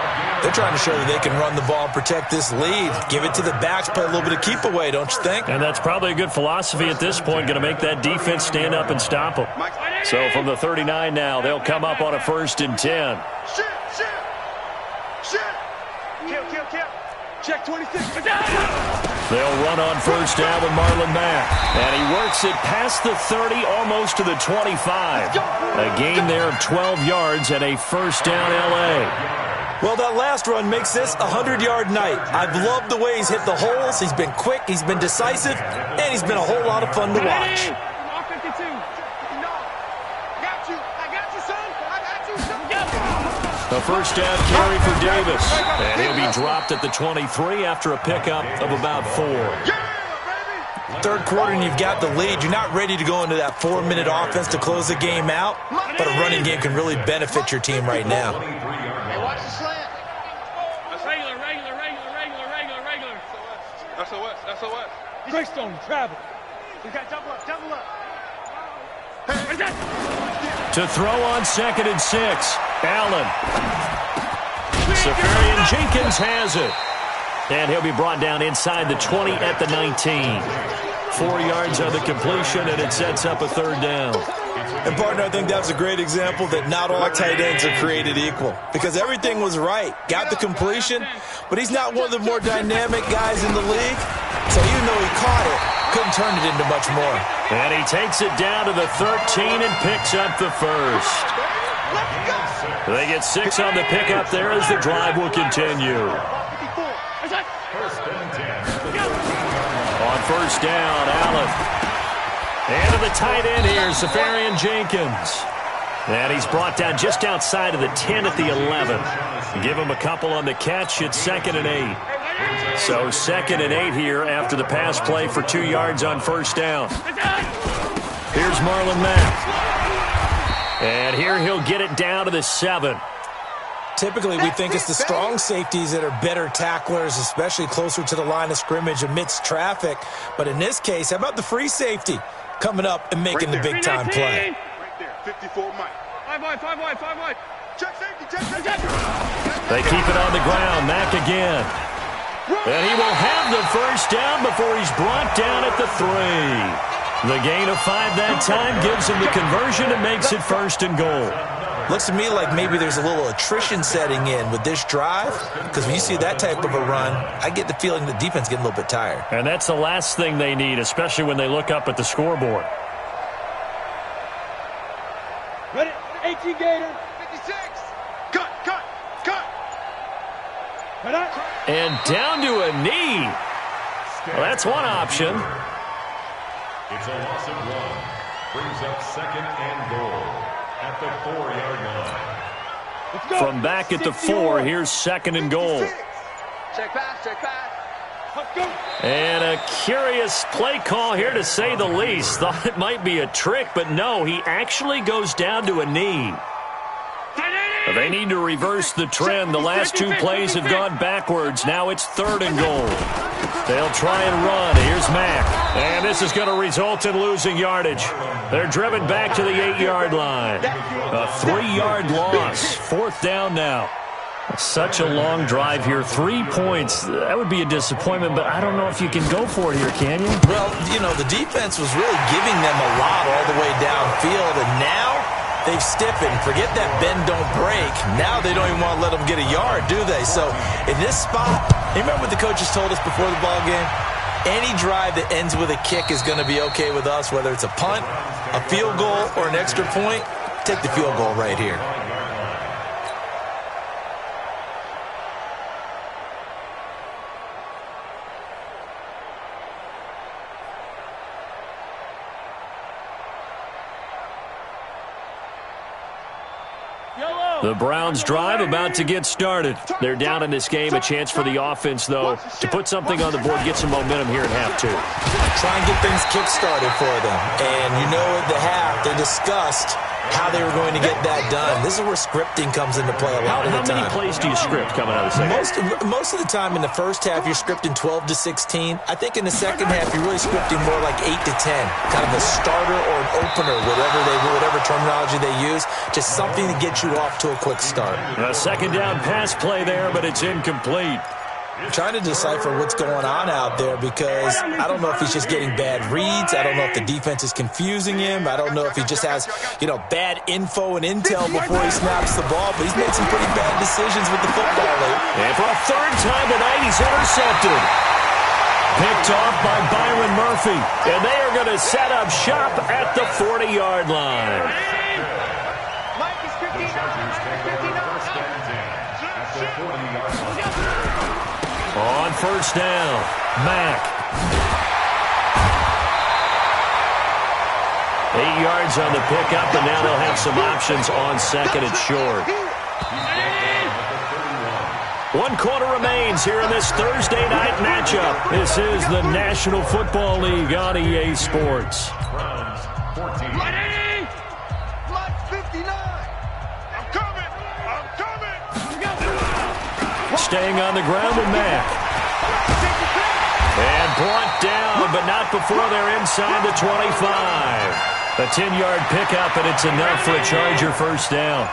They're trying to show that they can run the ball and protect this lead. Give it to the backs, play a little bit of keep away, don't you think? And that's probably a good philosophy at this point, going to make that defense stand up and stop them. So from the 39 now, they'll come up on a first and 10. Shit. Kill. Check 26. They'll run on first down with Marlon Mack. And he works it past the 30, almost to the 25. A gain there of 12 yards and a first down L.A. Well, that last run makes this a 100-yard night. I've loved the way he's hit the holes. He's been quick, he's been decisive, and he's been a whole lot of fun to watch. A first down carry for Davis. And he'll be dropped at the 23 after a pickup of about 4. Third quarter and you've got the lead. You're not ready to go into that 4-minute offense to close the game out, but a running game can really benefit your team right now. Hey, watch the slant. Greystone, travel. We got double up, double up. To throw on 2nd and 6. Allen. Safarian Jenkins has it. And he'll be brought down inside the 20 at the 19. 4 yards on the completion, and it sets up a 3rd down. And, partner, I think that's a great example that not all tight ends are created equal. Because everything was right. Got the completion, but he's not one of the more dynamic guys in the league. So even though he caught it, couldn't turn it into much more. And he takes it down to the 13 and picks up the 1st. They get 6 on the pickup there as the drive will continue. On 1st down, Allen. And to the tight end here, Safarian Jenkins. And he's brought down just outside of the 10 at the 11. Give him a couple on the catch. It's 2nd and 8. So 2nd and 8 here after the pass play for 2 yards on 1st down. Here's Marlon Mack. And here he'll get it down to the 7. Typically, we think it's the strong safeties that are better tacklers, especially closer to the line of scrimmage amidst traffic. But in this case, how about the free safety coming up and making the big-time play? Right there, 54 Mike. 5 wide, 5 wide, 5 wide. Check safety, check safety. They keep it on the ground. Mack again. And he will have the 1st down before he's brought down at the 3. The gain of 5 that time gives him the conversion and makes it 1st and goal. Looks to me like maybe there's a little attrition setting in with this drive, because when you see that type of a run, I get the feeling the defense getting a little bit tired. And that's the last thing they need, especially when they look up at the scoreboard. Ready? 18 Gator. 56. Cut, cut, cut. Right on. And down to a knee. Well, that's one option. It's a loss of 1. Brings up 2nd and goal at the 4-yard line. From back at the 4, here's 2nd and goal. Check pass, check pass. Let's go. And a curious play call here, to say the least. Thought it might be a trick, but no, he actually goes down to a knee. They need to reverse the trend. The last 2 plays have gone backwards. Now it's 3rd and goal. They'll try and run. Here's Mack. And this is going to result in losing yardage. They're driven back to the 8-yard line. A 3-yard loss. 4th down now. Such a long drive here. 3 points. That would be a disappointment, but I don't know if you can go for it here, can you? Well, you know, the defense was really giving them a lot all the way downfield, and now they've stiffened. Forget that bend, don't break. Now they don't even want to let them get a yard, do they? So in this spot, you remember what the coaches told us before the ball game? Any drive that ends with a kick is going to be okay with us, whether it's a punt, a field goal, or an extra point. Take the field goal right here. The Browns drive about to get started. They're down in this game. A chance for the offense, though, to put something on the board, get some momentum here at half 2. Try and get things kick-started for them. And you know at the half, they discussed how they were going to get that done. This is where scripting comes into play a lot of the time. How many plays do you script coming out of the second? Most of the time in the first half, you're scripting 12 to 16. I think in the second half, you're really scripting more like 8 to 10. Kind of a starter or an opener, whatever terminology they use. Just something to get you off to a quick start. A 2nd down pass play there, but it's incomplete. I'm trying to decipher what's going on out there, because I don't know if he's just getting bad reads. I don't know if the defense is confusing him. I don't know if he just has, bad info and intel before he snaps the ball. But he's made some pretty bad decisions with the football lately. And for a 3rd time tonight, he's intercepted. Picked off by Byron Murphy. And they are going to set up shop at the 40-yard line. Mike is 59. On 1st down, Mack. 8 yards on the pickup, and now they'll have some options on 2nd and short. 1 quarter remains here in this Thursday night matchup. This is the National Football League on EA Sports. Ready? Mike 59. I'm coming. Staying on the ground with Mack. And brought down, but out before they're inside the 25. A 10-yard pickup, and it's enough for a Charger first down.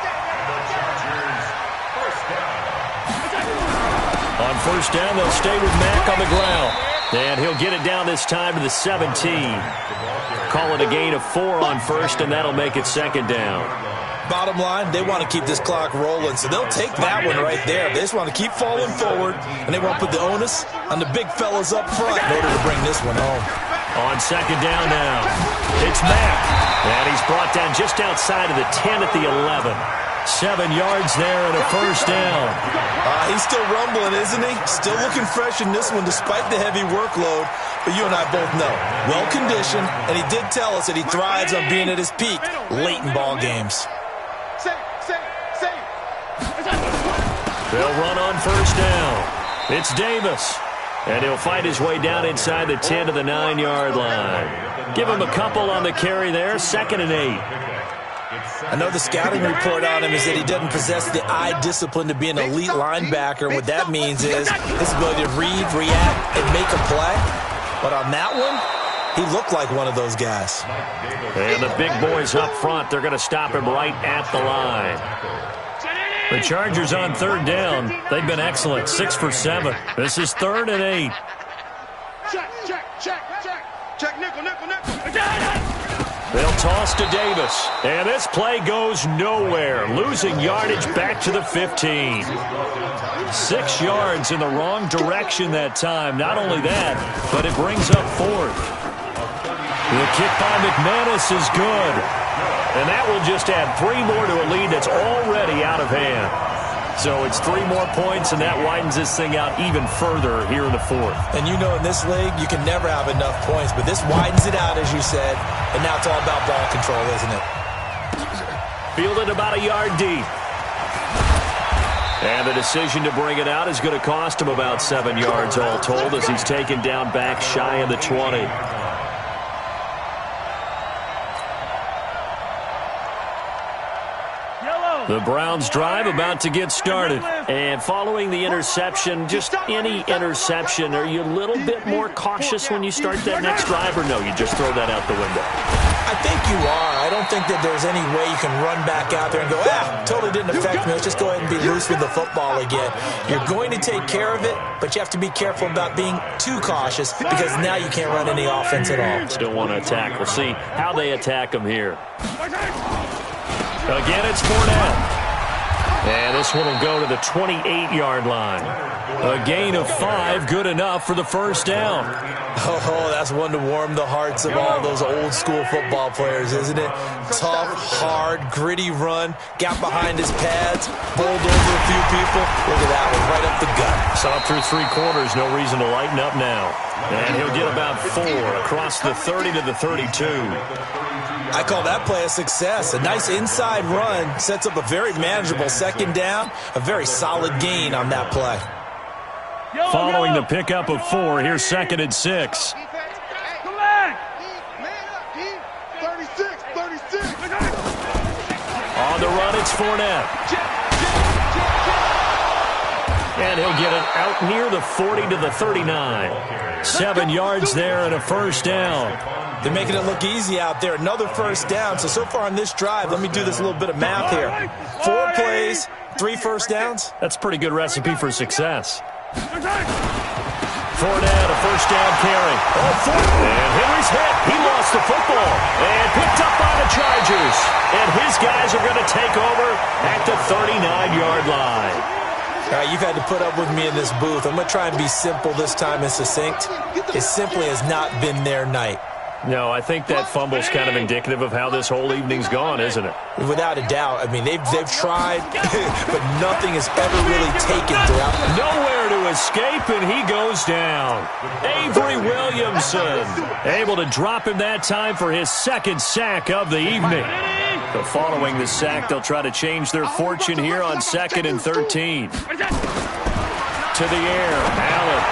On first down, they'll stay with Mack on the ground. And he'll get it down this time to the 17. Call it a gain of 4 on first, and that'll make it second down. Bottom line, they want to keep this clock rolling, so they'll take that one right there. They just want to keep falling forward, and they want to put the onus on the big fellas up front in order to bring this one home. On second down now, it's Mack. And he's brought down just outside of the 10 at the 11. 7 yards there and a first down. He's still rumbling, isn't he? Still looking fresh in this one despite the heavy workload. But you and I both know, well-conditioned, and he did tell us that he thrives on being at his peak late in ball games. They'll run on first down. It's Davis. And he'll fight his way down inside the 10 to the 9-yard line. Give him a couple on the carry there, 2nd and 8. I know the scouting report on him is that he doesn't possess the eye discipline to be an elite linebacker. What that means is his ability to read, react, and make a play. But on that one, he looked like one of those guys. And the big boys up front, they're going to stop him right at the line. The Chargers on third down. They've been excellent, 6 for 7. This is 3rd and 8. Check, nickel. They'll toss to Davis. And this play goes nowhere. Losing yardage back to the 15. 6 yards in the wrong direction that time. Not only that, but it brings up 4th. The kick by McManus is good. And that will just add 3 more to a lead that's already out of hand. So it's 3 more points, and that widens this thing out even further here in the 4th. And you know in this league, you can never have enough points, but this widens it out, as you said, and now it's all about ball control, isn't it? Fielded about a yard deep. And the decision to bring it out is going to cost him about 7 yards all told as he's taken down back shy of the 20. The Browns drive about to get started. And following the interception, just any interception, are you a little bit more cautious when you start that next drive, or no, you just throw that out the window? I think you are. I don't think that there's any way you can run back out there and go, totally didn't affect me. Let's just go ahead and be loose with the football again. You're going to take care of it, but you have to be careful about being too cautious because now you can't run any offense at all. Still want to attack. We'll see how they attack them here. Again, it's Fournette. And this one will go to the 28-yard line. A gain of 5, good enough for the first down. Oh, that's one to warm the hearts of all those old-school football players, isn't it? Tough, hard, gritty run, got behind his pads, bowled over a few people. Look at that one, right up the gut. Saw through 3 quarters, no reason to lighten up now. And he'll get about 4 across the 30 to the 32. I call that play a success. A nice inside run sets up a very manageable second down, a very solid gain on that play. Following the pickup of 4, here's 2nd and 6. On the run, it's Fournette. And he'll get it out near the 40 to the 39. 7 yards there and a first down. They're making it look easy out there. Another first down. So far on this drive, let me do this little bit of math here. 4 plays, 3 first downs. That's a pretty good recipe for success. Fournette, a first down carry. And Henry's hit. He lost the football. And picked up by the Chargers. And his guys are going to take over at the 39-yard line. All right, you've had to put up with me in this booth. I'm going to try and be simple this time and succinct. It simply has not been their night. No, I think that fumble's kind of indicative of how this whole evening's gone, isn't it? Without a doubt. I mean, they've tried, but nothing has ever really taken throughout. Nowhere to escape, and he goes down. Avery Williamson able to drop him that time for his 2nd sack of the evening. But following the sack, they'll try to change their fortune here on 2nd and 13. To the air, Allen.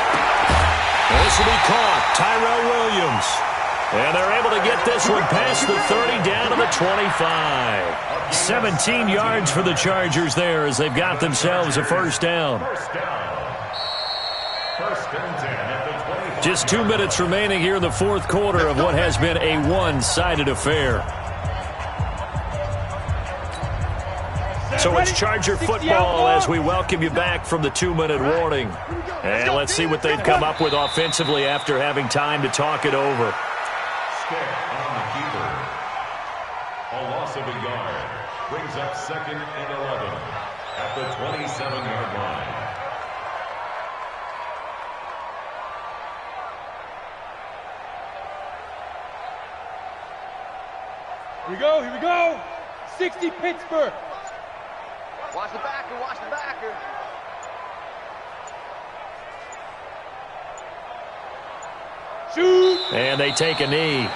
This will be caught. Tyrell Williams. And they're able to get this one past the 30 down to the 25. 17 yards for the Chargers there as they've got themselves a first down. First and 10 at the 25. Just 2 minutes remaining here in the fourth quarter of what has been a one-sided affair. So it's Charger football as we welcome you back from the 2-minute warning. And let's see what they've come up with offensively after having time to talk it over. Step on the keeper. A loss of a yard. Brings up 2nd and 11 at the 27-yard line. Here we go. 60 Pittsburgh. Watch the backer, watch the backer. Shoot! And they take a knee.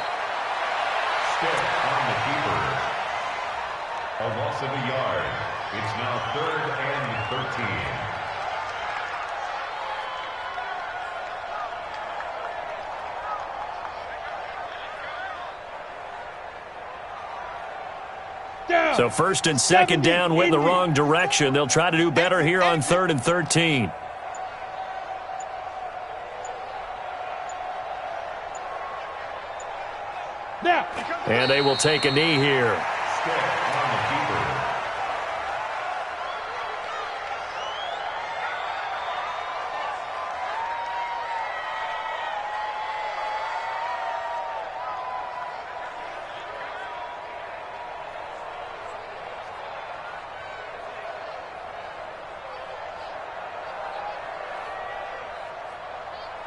Step on the keeper. A loss of a yard. It's now 3rd and 13. So 1st and 2nd down went the wrong direction. They'll try to do better here on 3rd and 13. And they will take a knee here. Step on the keeper.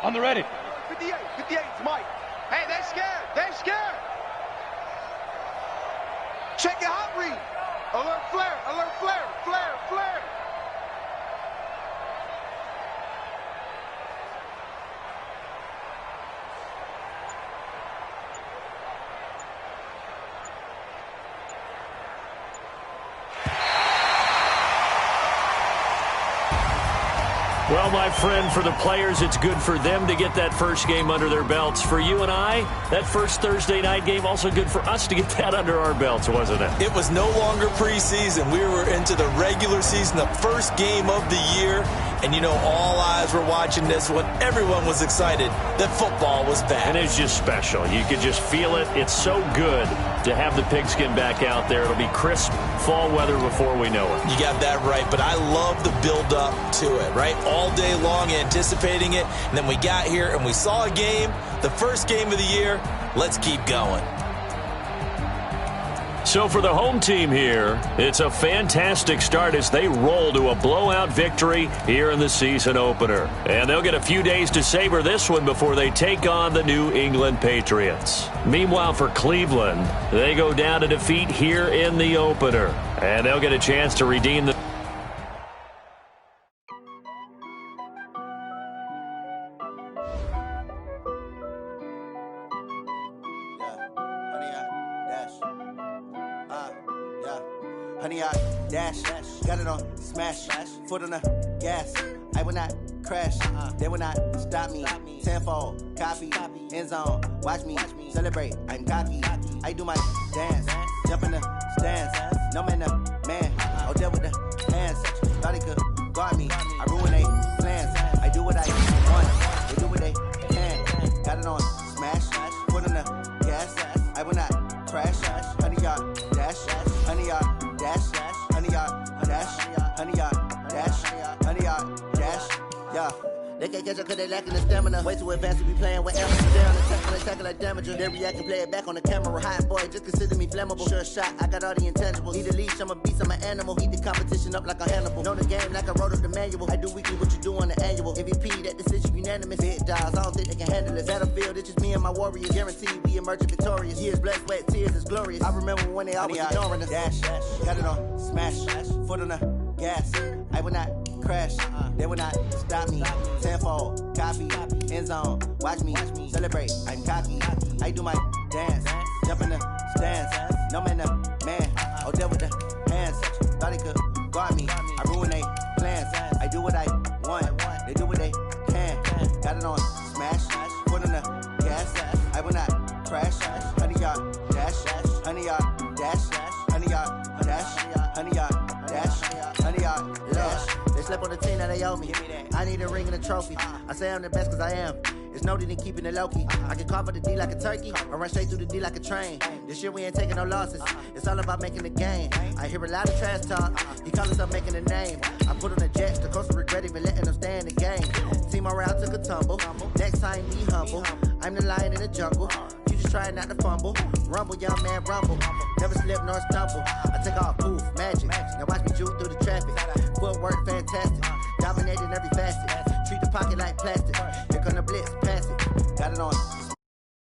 On the ready. 58, 58, it's Mike. Hey, they're scared. They're scared. Check your hot read. Alert flare, alert flare, flare, flare. Well, my friend, for the players, it's good for them to get that first game under their belts. For you and I, that first Thursday night game, also good for us to get that under our belts, wasn't it? It was no longer preseason. We were into the regular season, the first game of the year. And, you know, all eyes were watching this when everyone was excited that football was back. And it's just special. You could just feel it. It's so good to have the pigskin back out there. It'll be crisp fall weather before we know it. You got that right, but I love the build-up to it, right? All day long anticipating it, and then we got here and we saw a game, the first game of the year. Let's keep going. So for the home team here, it's a fantastic start as they roll to a blowout victory here in the season opener. And they'll get a few days to savor this one before they take on the New England Patriots. Meanwhile, for Cleveland, they go down to defeat here in the opener. And they'll get a chance to redeem the Honey, I dash, got it on smash, foot on the gas. I will not crash, they will not stop me. Tenfold, copy, end zone, watch me celebrate. I'm cocky, I do my dance, jump in the stands. No man, man, I'll deal with the hands. Thought he could guard me, I ruin they plans. I do what I want, they do what they can. Got it on smash, foot on the gas. I will not crash, honey, y'all dash, honey, y'all. Dash, honey, y'all, dash, honey, y'all, dash, honey, y'all, dash, yeah. They can't catch up cause they lacking the stamina. Way too advanced to be playing with amateurs. They on the attack like damager. They react and play it back on the camera. Hot boy, just consider me flammable. Sure shot, I got all the intangibles. Need a leash, I'm a beast, I'm an animal. Eat the competition up like a Hannibal. Know the game like I wrote up the manual. I do weekly what you do on the annual. MVP, that decision unanimous. Big dials, I don't think they can handle it. Battlefield, it's just me and my warriors. Guaranteed we emerge victorious. Years, blood, sweat, tears, it's glorious. I remember when they always ignoring us. Dash, got it on smash, foot on the gas. I will not crash, they will not stop me. Tenfold, copy, end zone, watch me celebrate. I'm cocky, I do my dance, jump in the stands. No man, man, I'll deal with the hands. Thought he could guard me, I ruin they plans. I do what I want, they do what they can. Got it on smash, foot on the gas. I will not crash, honey, y'all dash, honey, y'all dash, honey, y'all dash, honey, y'all dash, honey, y'all dash. They slept on the team that they owe me. I need a ring and a trophy. I say I'm the best cause I am. It's just know that they keeping it low-key. I can carve up the D like a turkey, or run straight through the D like a train. This year we ain't taking no losses. It's all about making the game. I hear a lot of trash talk. He call himself making a name. I put on the jets, the coast regret even letting them stay in the game. Team around took a tumble. Next time be humble. I'm the lion in the jungle. You just trying not to fumble. Rumble, young man, rumble. Never slip nor stumble. I take off, poof, magic. Now watch me juke through the traffic. Footwork fantastic. Dominating every facet. Treat the pocket like plastic. Here come the blitz, pass it. Got it on.